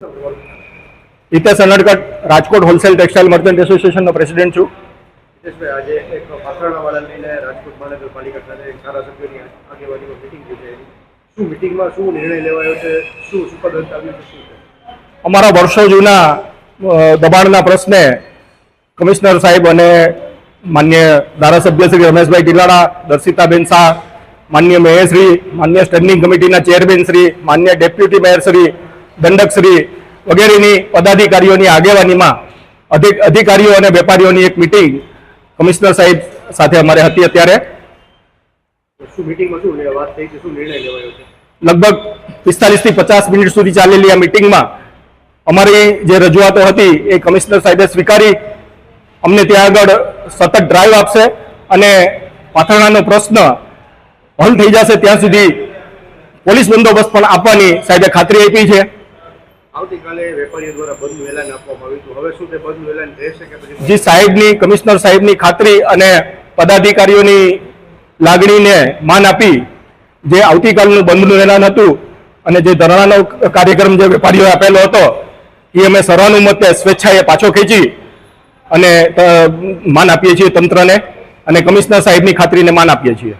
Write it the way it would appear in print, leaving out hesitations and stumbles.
Hitesh Unadkat Rajkot wholesale textile merchant association president छू। आज एक पाथरणावाला लईने રાજકોટ મહાનગરપાલિકા ખાતે ધારાસભ્યોની આગેવાનીમાં મીટિંગ થઈ છે। શું મીટિંગમાં શું નિર્ણય લેવાયો છે, શું સુપરદંત આવ્યું છે, શું છે? અમારા વર્ષો જૂના દબાણના પ્રશ્ને કમિશનર સાહેબ અને માન્ય ધારાસભ્ય શ્રી રમેશભાઈ ટીલાડા, દર્શિતાબેન શાહ, માન્ય મેયરશ્રી, માન્ય સ્ટેન્ડિંગ કમિટીના ચેરમેન શ્રી, માન્ય ડેપ્યુટી મેયરશ્રી, દંડકશ્રી વગેરેની પદાધિકારીઓની આગેવાનીમાં અધિકારીઓ અને વેપારીઓની એક મીટિંગ કમિશનર સાહેબ સાથે અમારે હતી। અત્યારે શું મીટિંગમાં શું વાત થઈ છે, શું નિર્ણય લેવાયો છે? લગભગ 45 થી 50 મિનિટ સુધી ચાલેલી આ મીટિંગમાં અમારી જે રજૂઆતો હતી એ કમિશનર સાહેબે સ્વીકારી અમને ત્યાં આગળ સતત ડ્રાઈવ આપશે અને પાથરણાનો પ્રશ્ન હલ થઈ જશે ત્યાં સુધી પોલીસ બંદોબસ્ત પણ આપવાની સાહેબે ખાતરી આપી છે। આવતીકાલે વેપારીઓ દ્વારા બંધનું એલાન આપવામાં આવ્યું હતું, હવે શું તે બંધનું એલાન રહેશે કે પછી? જે સાહેબની કમિશનર સાહેબની ખાતરી અને પદાધિકારીઓની લાગણીને માન આપી જે આવતીકાલનું બંધનું એલાન હતું અને જે ધરણાનો કાર્યક્રમ જે વેપારીઓએ આપેલો હતો એ અમે સર્વાનુમતે સ્વેચ્છાએ પાછો ખેંચી અને માન આપીએ છીએ તંત્રને અને કમિશનર સાહેબની ખાતરીને માન આપીએ છીએ।